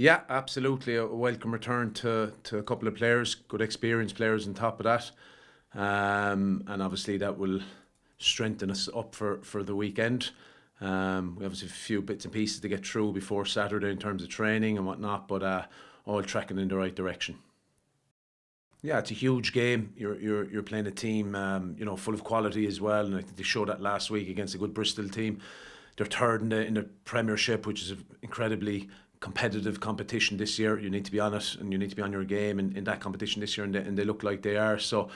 Yeah, absolutely. A welcome return to a couple of players, good experienced players on top of that. And obviously that will strengthen us up for the weekend. We obviously have a few bits and pieces to get through before Saturday in terms of training and whatnot, but all tracking in the right direction. Yeah, it's a huge game. You're playing a team, full of quality as well, and I think they showed that last week against a good Bristol team. They're third in the Premiership, which is an incredibly competitive competition this year. You need to be on it, and you need to be on your game in that competition this year, and they look like they are. So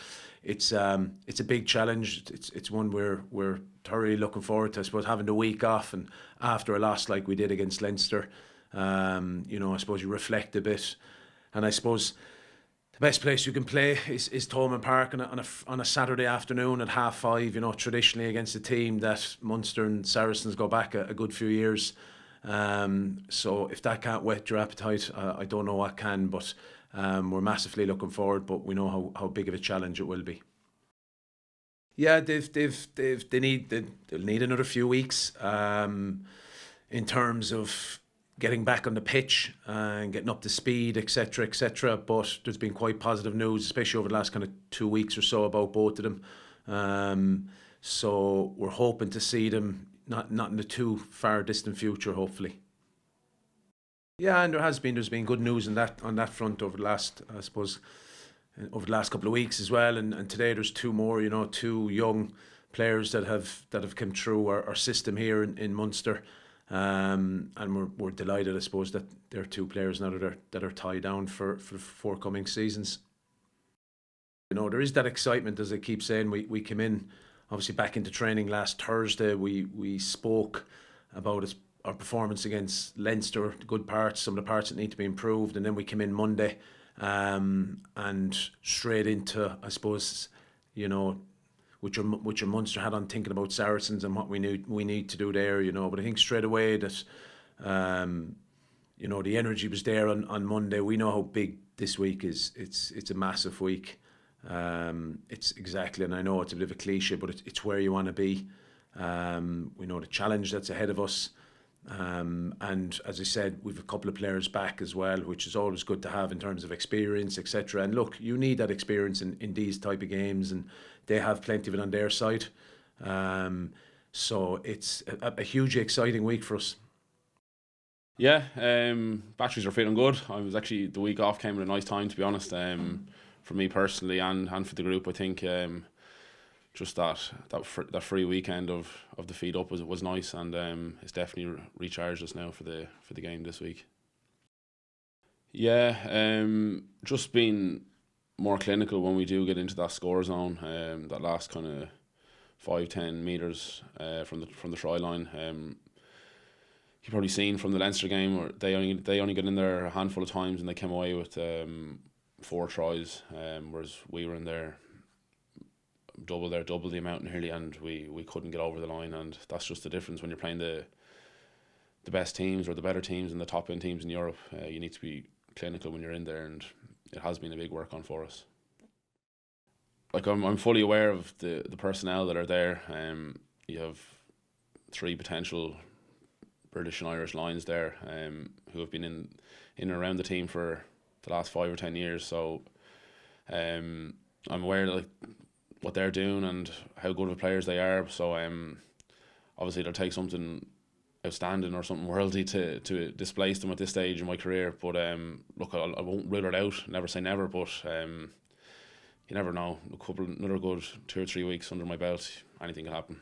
it's a big challenge. It's one we're thoroughly looking forward to. I suppose having the week off and after a loss like we did against Leinster, I suppose you reflect a bit, and I suppose the best place you can play is Thomond Park on a Saturday afternoon at 5:30. Traditionally against a team that Munster and Saracens go back a good few years. So if that can't whet your appetite, I don't know what can. But we're massively looking forward. But we know how big of a challenge it will be. Yeah, they'll need another few weeks in terms of getting back on the pitch and getting up to speed, etc., etc. But there's been quite positive news, especially over the last kind of 2 weeks or so, about both of them. So we're hoping to see them not in the too far distant future, hopefully. Yeah, and there's been good news on that front over the last, I suppose, over the last couple of weeks as well. And today there's two more, two young players that have come through our system here in Munster. And we're delighted, I suppose, that there are two players now that are tied down for forthcoming seasons. There is that excitement, as I keep saying. We came in, obviously, back into training last Thursday. We spoke about our performance against Leinster, the good parts, some of the parts that need to be improved, and then we came in Monday, and straight into, I suppose, which your Munster had on thinking about Saracens and what we need to do there, But I think straight away that, the energy was there on Monday. We know how big this week is. It's a massive week. It's exactly, and I know it's a bit of a cliche, but it's where you want to be. We know the challenge that's ahead of us. And as I said, we've a couple of players back as well, which is always good to have in terms of experience, etc. And look, you need that experience in these type of games, and they have plenty of it on their side. So it's a hugely exciting week for us. Yeah, batteries are feeling good. I was actually, the week off came at a nice time, to be honest. For me personally and for the group, I think just that free weekend of the feed up was nice, and it's definitely recharged us now for the game this week. Yeah, just being more clinical when we do get into that score zone, that last kind of 5-10 metres from the try line. You've probably seen from the Leinster game where they only got in there a handful of times and they came away with 4 tries, whereas we were in there double the amount nearly, and we couldn't get over the line. And that's just the difference when you're playing the best teams or the better teams and the top end teams in Europe. You need to be clinical when you're in there, and it has been a big work on for us. Like I'm fully aware of the personnel that are there. You have 3 potential British and Irish lines there, who have been in and around the team for the last 5 or 10 years. So I'm aware of what they're doing and how good of players they are. So obviously it'll take something outstanding or something worldly to displace them at this stage in my career. But look, I won't rule it out. Never say never. But you never know. Another good 2 or 3 weeks under my belt, anything can happen.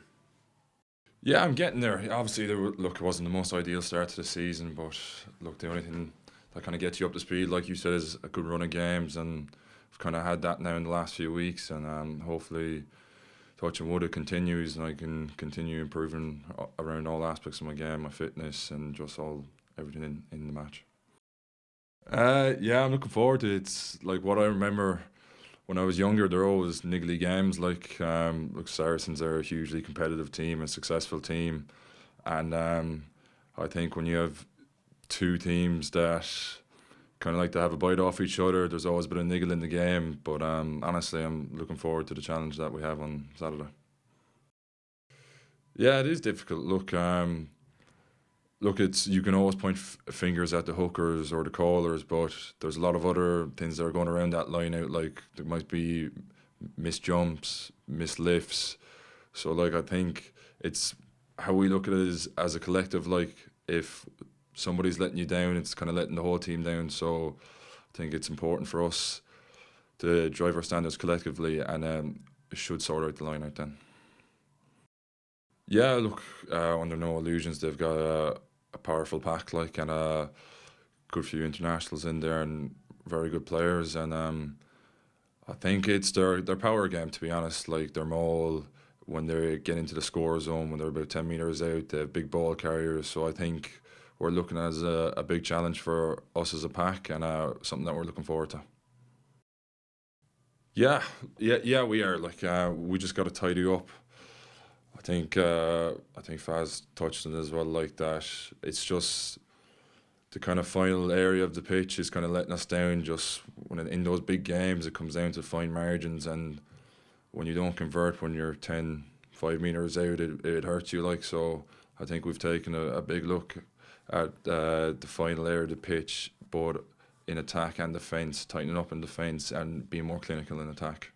Yeah, I'm getting there. Obviously, it wasn't the most ideal start to the season, but look, the only thing that kind of gets you up to speed, like you said, is a good run of games, and I've kind of had that now in the last few weeks, and hopefully, touching wood, it continues, and I can continue improving around all aspects of my game, my fitness, and just everything in the match. Yeah, I'm looking forward to it. It's like what I remember when I was younger. They're always niggly games. Like Saracens are a hugely competitive team, a successful team, and I think when you have 2 teams that kind of like to have a bite off each other, there's always a bit of niggle in the game. But honestly, I'm looking forward to the challenge that we have on Saturday. Yeah, it is difficult. Look, look, it's you can always point fingers at the hookers or the callers, but there's a lot of other things that are going around that line out. Like there might be missed jumps, missed lifts. So like I think it's how we look at it is as a collective. Like if somebody's letting you down, it's kind of letting the whole team down. So I think it's important for us to drive our standards collectively, and it should sort out the line out then. Yeah, look, under no illusions, they've got a powerful pack, like, and a good few internationals in there and very good players. And I think it's their power game, to be honest. Like, their maul, when they get into the score zone, when they're about 10 metres out, they have big ball carriers. So I think we're looking at as a big challenge for us as a pack, and something that we're looking forward to. Yeah, we are. Like, we just got to tidy up. I think Faz touched on it as well, like that. It's just the kind of final area of the pitch is kind of letting us down. Just when in those big games, it comes down to fine margins, and when you don't convert when you're 5 metres out, it hurts you. Like, so I think we've taken a big look at the final area of the pitch, both in attack and defence, tightening up in defence and being more clinical in attack.